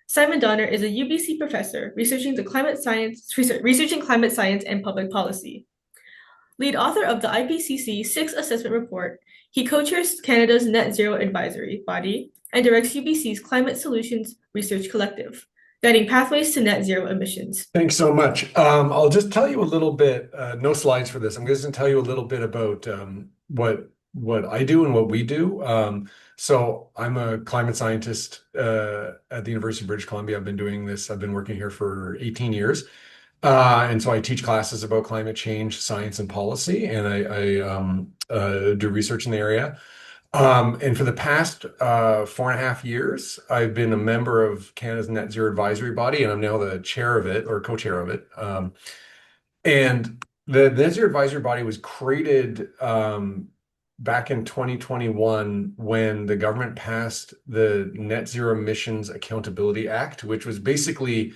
Simon Donner is a UBC professor researching climate science and public policy. Lead author of the IPCC Sixth Assessment Report, he co-chairs Canada's Net Zero Advisory Body and directs UBC's Climate Solutions Research Collective, guiding pathways to net zero emissions. Thanks so much. I'll just tell you a little bit, no slides for this. I'm just going to tell you a little bit about what I do and what we do. So I'm a climate scientist at the University of British Columbia. I've been doing this. I've been working here for 18 years. And so I teach classes about climate change, science, and policy, and I do research in the area. And for the past 4.5 years, I've been a member of Canada's Net Zero Advisory Body, and I'm now the chair of it or co-chair of it. And the Net Zero Advisory Body was created back in 2021 when the government passed the Net Zero Emissions Accountability Act, which was basically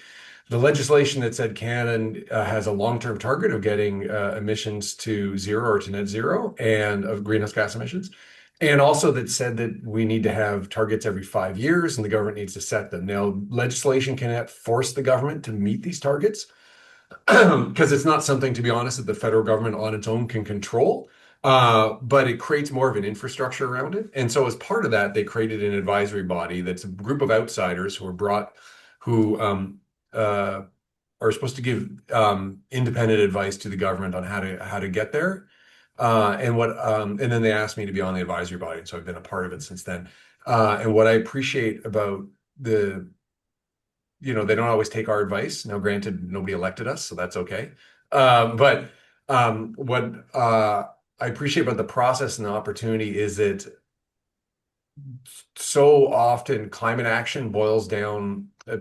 the legislation that said Canada has a long-term target of getting emissions to zero or to net zero and of greenhouse gas emissions. And also that said that we need to have targets every 5 years and the government needs to set them. Now, legislation cannot force the government to meet these targets because it's not something, to be honest, that the federal government on its own can control. But it creates more of an infrastructure around it. And so as part of that, they created an advisory body that's a group of outsiders who are supposed to give independent advice to the government on how to get there. And then they asked me to be on the advisory body, so I've been a part of it since then. And what I appreciate about they don't always take our advice. Now, granted, nobody elected us, so that's okay. But what I appreciate about the process and the opportunity is that so often climate action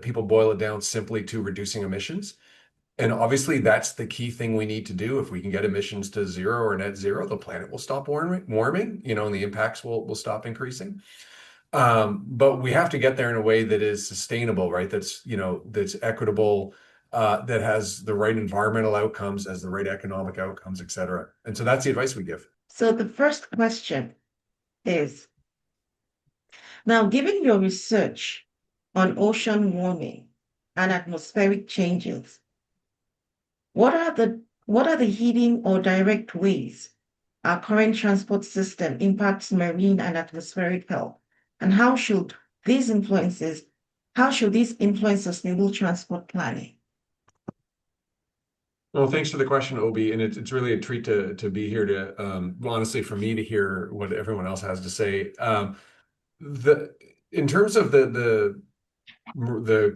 people boil it down simply to reducing emissions. And obviously, that's the key thing we need to do. If we can get emissions to zero or net zero, the planet will stop warming, and the impacts will stop increasing. But we have to get there in a way that is sustainable, right? That's equitable, that has the right environmental outcomes, has the right economic outcomes, et cetera. And so that's the advice we give. So the first question is, now, given your research on ocean warming and atmospheric changes, what are the hidden or direct ways our current transport system impacts marine and atmospheric health? And how should these influence sustainable transport planning? Well, thanks for the question, Obi, and it's really a treat to be here honestly, for me to hear what everyone else has to say. In terms of the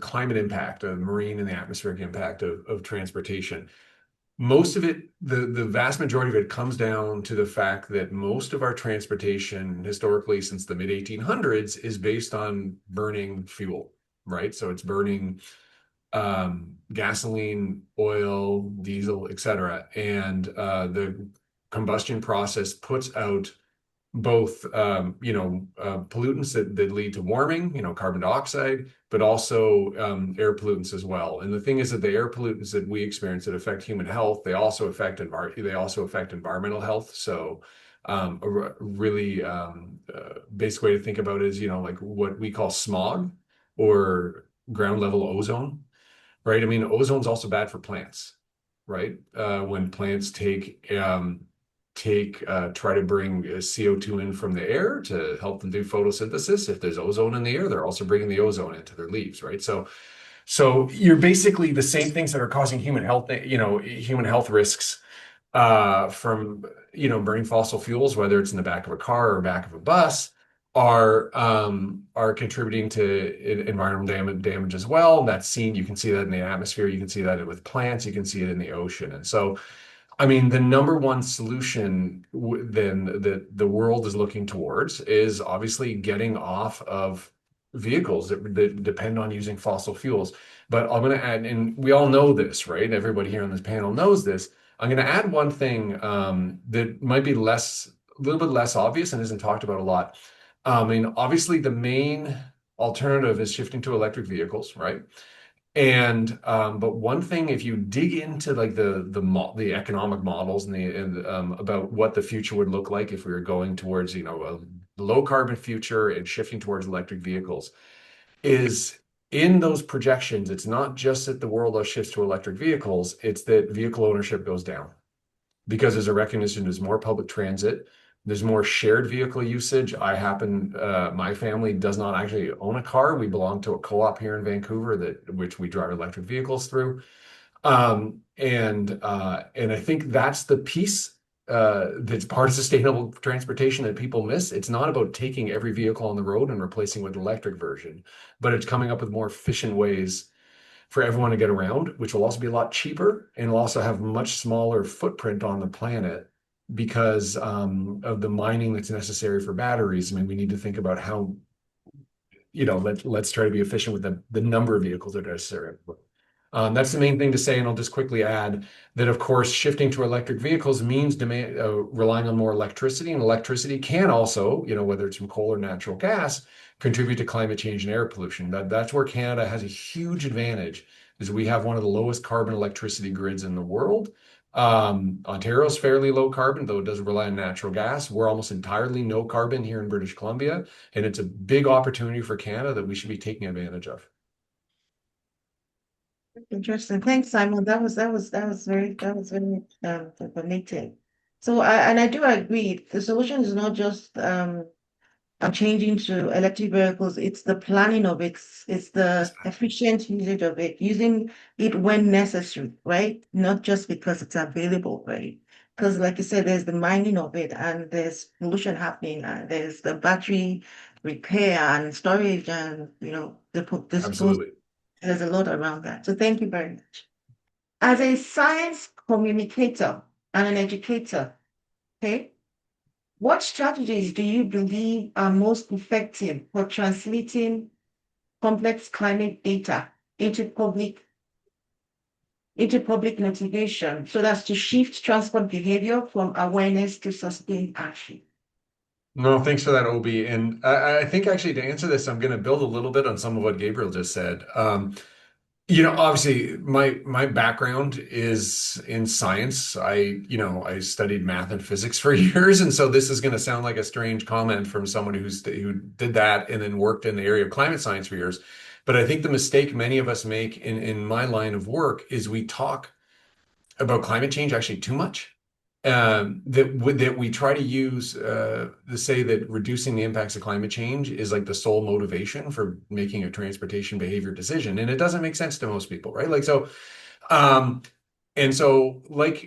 climate impact of marine and the atmospheric impact of transportation, most of it, the vast majority of it comes down to the fact that most of our transportation historically since the mid 1800s is based on burning fuel, right? So it's burning gasoline, oil, diesel, et cetera. And the combustion process puts out both pollutants that lead to warming, carbon dioxide, but also air pollutants as well. And the thing is that the air pollutants that we experience that affect human health, they also affect environmental health. So a really basic way to think about it is, like what we call smog or ground level ozone, right? I mean, ozone's also bad for plants, right? When plants try to bring CO2 in from the air to help them do photosynthesis. If there's ozone in the air, they're also bringing the ozone into their leaves, right? So you're basically the same things that are causing human health risks from burning fossil fuels, whether it's in the back of a car or back of a bus, are contributing to environmental damage as well. And that's seen. You can see that in the atmosphere. You can see that with plants. You can see it in the ocean. And so, I mean, the number one solution then that the world is looking towards is obviously getting off of vehicles that depend on using fossil fuels. But I'm going to add, and we all know this, right? Everybody here on this panel knows this. I'm going to add one thing that might be a little bit less obvious and isn't talked about a lot. I mean, obviously, the main alternative is shifting to electric vehicles, right? And but one thing, if you dig into like the economic models and about what the future would look like if we were going towards a low carbon future and shifting towards electric vehicles, is in those projections, it's not just that the world shifts to electric vehicles, it's that vehicle ownership goes down because there's a recognition there's more public transit, there's more shared vehicle usage. My family does not actually own a car. We belong to a co-op here in Vancouver which we drive electric vehicles through. And I think that's the piece that's part of sustainable transportation that people miss. It's not about taking every vehicle on the road and replacing with an electric version, but it's coming up with more efficient ways for everyone to get around, which will also be a lot cheaper and will also have much smaller footprint on the planet because of the mining that's necessary for batteries. I mean, we need to think about how, let's try to be efficient with the number of vehicles that are necessary. That's the main thing to say, and I'll just quickly add that, of course, shifting to electric vehicles means relying on more electricity, and electricity can also, whether it's from coal or natural gas, contribute to climate change and air pollution. That's where Canada has a huge advantage, is we have one of the lowest carbon electricity grids in the world. Ontario's fairly low carbon, though it does rely on natural gas. We're almost entirely no carbon here in British Columbia, and it's a big opportunity for Canada that we should be taking advantage of. Interesting. Thanks, Simon. That was very informative. So I do agree. The solution is not just changing to electric vehicles. It's the planning of it. It's the efficient usage of it, using it when necessary, right? Not just because it's available, right? Because, like you said, there's the mining of it, and there's pollution happening, and there's the battery repair and storage, and the dispose. Absolutely. There's a lot around that. So thank you very much. As a science communicator and an educator, okay, what strategies do you believe are most effective for translating complex climate data into public motivation so that's to shift transport behavior from awareness to sustained action? No, thanks for that, Obi. And I think actually to answer this, I'm going to build a little bit on some of what Gabriel just said. Obviously, my background is in science. I studied math and physics for years, and so this is going to sound like a strange comment from someone who did that and then worked in the area of climate science for years. But I think the mistake many of us make in my line of work is we talk about climate change actually too much. That we try to use to say that reducing the impacts of climate change is like the sole motivation for making a transportation behavior decision, and it doesn't make sense to most people, right? Um, with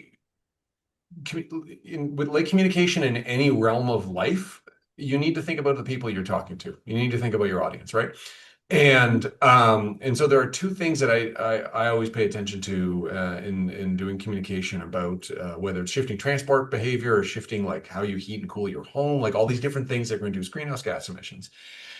communication in any realm of life, you need to think about the people you're talking to. You need to think about your audience, right? And so there are two things that I always pay attention to in doing communication about whether it's shifting transport behavior or shifting like how you heat and cool your home, like all these different things that are going to reduce greenhouse gas emissions,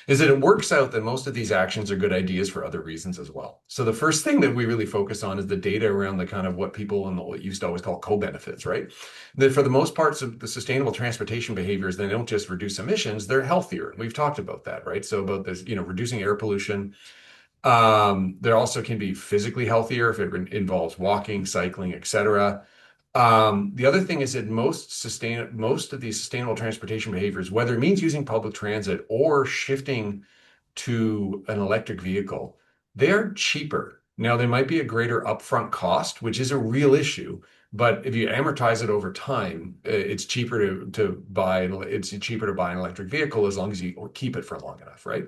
is that it works out that most of these actions are good ideas for other reasons as well. So the first thing that we really focus on is the data around the kind of what people in what used to always call co-benefits, right? That for the most parts of the sustainable transportation behaviors, they don't just reduce emissions, they're healthier. We've talked about that, right? So about this, reducing air pollution. There also can be physically healthier if it involves walking, cycling, etc. The other thing is that most of these sustainable transportation behaviors, whether it means using public transit or shifting to an electric vehicle, they're cheaper. Now, there might be a greater upfront cost, which is a real issue, but if you amortize it over time, it's cheaper to buy an electric vehicle as long as you keep it for long enough, right?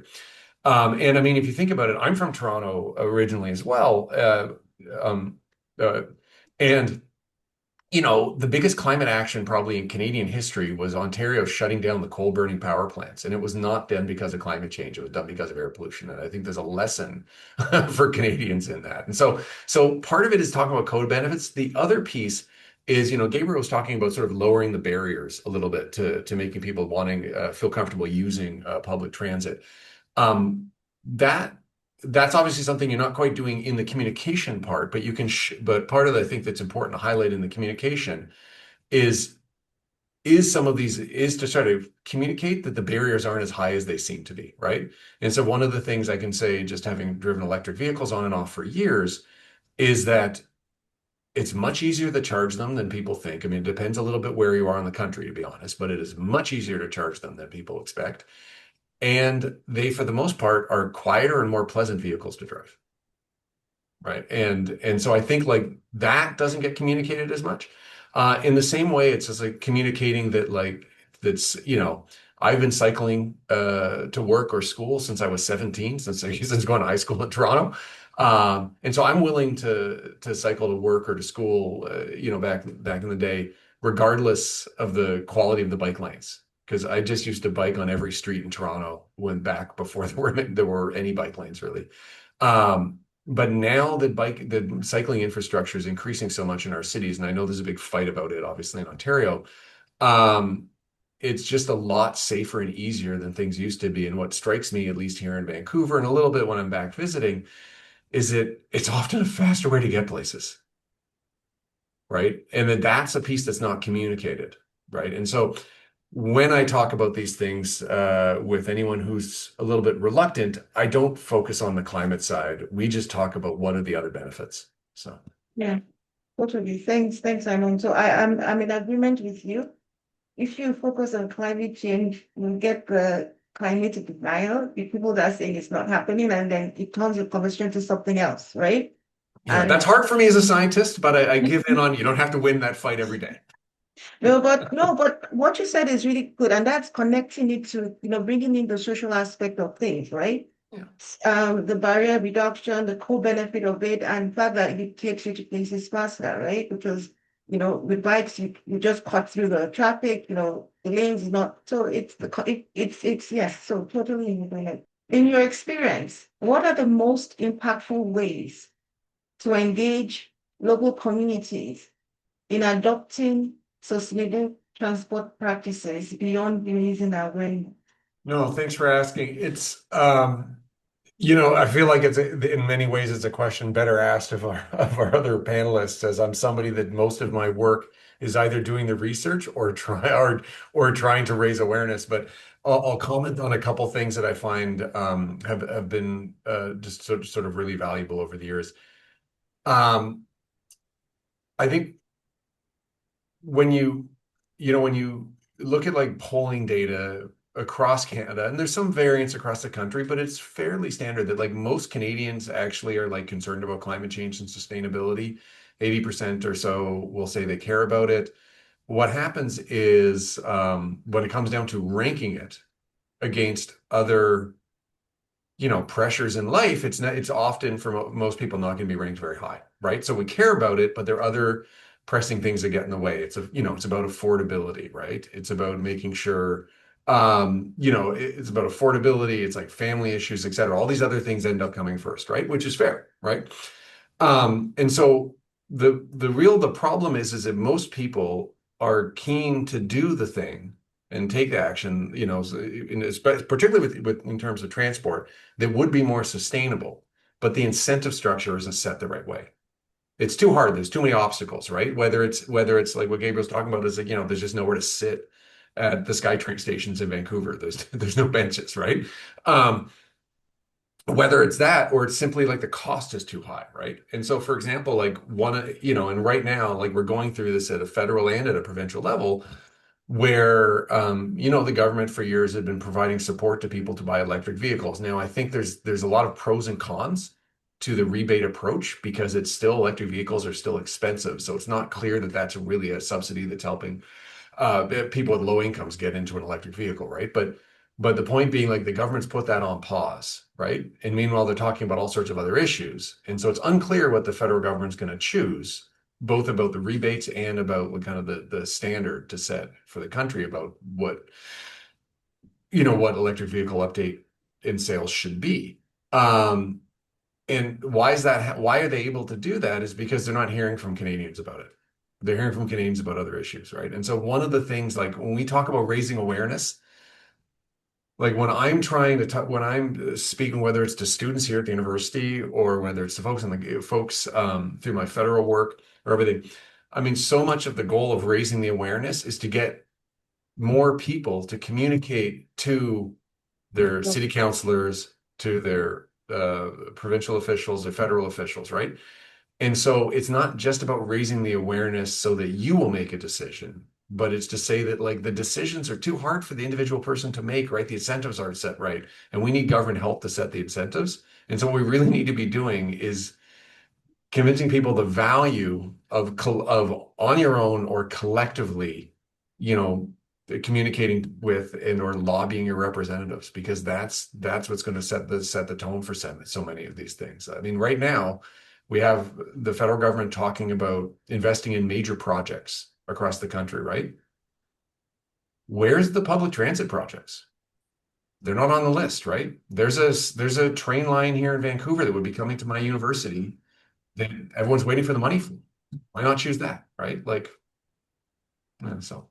And I mean, if you think about it, I'm from Toronto originally as well, uh, and the biggest climate action probably in Canadian history was Ontario shutting down the coal burning power plants. And it was not done because of climate change. It was done because of air pollution. And I think there's a lesson for Canadians in that. And so part of it is talking about code benefits. The other piece is, Gabriel was talking about sort of lowering the barriers a little bit to making people feel comfortable using public transit. Um, that that's obviously something you're not quite doing in the communication part, but but part of the, I think that's important to highlight in the communication is some of these is to try to communicate that the barriers aren't as high as they seem to be, right? And so one of the things I can say, just having driven electric vehicles on and off for years, is that it's much easier to charge them than people think. I mean, it depends a little bit where you are in the country, to be honest, but it is much easier to charge them than people expect. and they, for the most part, are quieter and more pleasant vehicles to drive. Right. And so I think like that doesn't get communicated as much. In the same way, it's just like communicating that like that's, I've been cycling to work or school since I was 17, since going to high school in Toronto. And so I'm willing to cycle to work or to school, back in the day, regardless of the quality of the bike lanes. Because I just used to bike on every street in Toronto when back before there were any bike lanes really. But now the cycling infrastructure is increasing so much in our cities, and I know there's a big fight about it, obviously in Ontario. Um, it's just a lot safer and easier than things used to be. And what strikes me, at least here in Vancouver, and a little bit when I'm back visiting, is that it's often a faster way to get places, right? And that's a piece that's not communicated, right? And so when I talk about these things with anyone who's a little bit reluctant, I don't focus on the climate side. We just talk about what are the other benefits. So, Yeah, totally. Thanks, Simon. So I'm in agreement with you. If you focus on climate change, you get the climate denial, the people that are saying it's not happening, and then it turns the conversation to something else, right? yeah, And that's hard for me as a scientist, but I give in on you don't have to win that fight every day. no, but what you said is really good, and that's connecting it to, bringing in the social aspect of things, right? Yeah. The barrier reduction, the co-benefit of it, and the fact that it takes you to places faster, right? Because, with bikes, you just cut through the traffic, the lanes is not, so it's yes, so totally in agreement. In your experience, what are the most impactful ways to engage local communities in adopting sustainable transport practices beyond raising awareness? No, thanks for asking. I feel like in many ways it's a question better asked of our other panelists, as I'm somebody that most of my work is either doing the research or trying to raise awareness. But I'll comment on a couple things that I find have been just sort of really valuable over the years. Um, I think when you look at like polling data across Canada, and there's some variance across the country, but it's fairly standard that like most Canadians actually are like concerned about climate change and sustainability. 80% or so will say they care about it. What happens is when it comes down to ranking it against other pressures in life, it's often for most people not going to be ranked very high, right? So we care about it, but there are other pressing things that get in the way. It's about affordability, right? It's about making sure, it's about affordability. It's like family issues, et cetera. All these other things end up coming first, right? Which is fair, right? And so the problem is that most people are keen to do the thing and take action, particularly with in terms of transport, that would be more sustainable, but the incentive structure isn't set the right way. It's too hard. There's too many obstacles, right? Whether it's like what Gabriel's talking about is like, there's just nowhere to sit at the SkyTrain stations in Vancouver. There's no benches, right? Um, whether it's that or it's simply like the cost is too high, right? And so, for example, like and right now, like we're going through this at a federal and at a provincial level, where the government for years had been providing support to people to buy electric vehicles. Now, I think there's a lot of pros and cons to the rebate approach because electric vehicles are still expensive, so it's not clear that that's really a subsidy that's helping people with low incomes get into an electric vehicle, right? But the point being, like the government's put that on pause, right? And meanwhile, they're talking about all sorts of other issues, and so it's unclear what the federal government's going to choose, both about the rebates and about what kind of the standard to set for the country about what electric vehicle update in sales should be. And why is that? Why are they able to do that? Is because they're not hearing from Canadians about it. They're hearing from Canadians about other issues, right? And so one of the things, like when we talk about raising awareness, like when I'm speaking, whether it's to students here at the university or whether it's to folks through my federal work or everything, I mean, so much of the goal of raising the awareness is to get more people to communicate to their city councilors, to their provincial officials or federal officials, right? And so it's not just about raising the awareness so that you will make a decision. but it's to say that like the decisions are too hard for the individual person to make, right? The incentives aren't set right. And we need government help to set the incentives. And so what we really need to be doing is convincing people the value of on your own or collectively, you know, communicating with and or lobbying your representatives, because that's what's going to set the tone for so many of these things. I mean, right now we have the federal government talking about investing in major projects across the country, right? Where's the public transit projects? They're not on the list, right? There's a train line here in Vancouver that would be coming to my university that everyone's waiting for the money for. Why not choose that, right? Like, yeah, so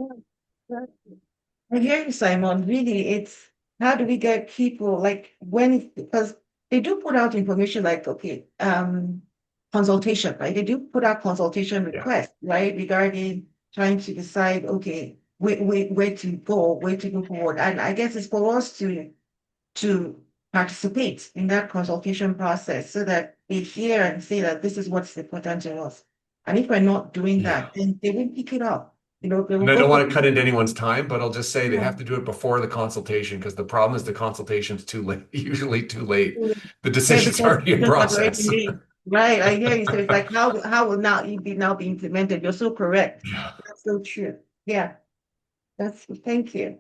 I hear you, Simon. Really, it's how do we get people like when because they do put out information like okay, consultation, right? They do put out consultation yeah, requests, right, regarding trying to decide okay, where to go forward. And I guess it's for us to participate in that consultation process so that they hear and say that this is what's important to us. And if we're not doing yeah. that, then they won't pick it up. You know, they will And I go don't for want to cut into anyone's time, but I'll just say they yeah. have to do it before the consultation because the problem is the consultation's too late, usually too late. The Yeah, decision's because already in just have already process. made. Right, I hear you. So it's like how will now it be now be implemented? You're so correct. Yeah. That's so true. Yeah, that's thank you.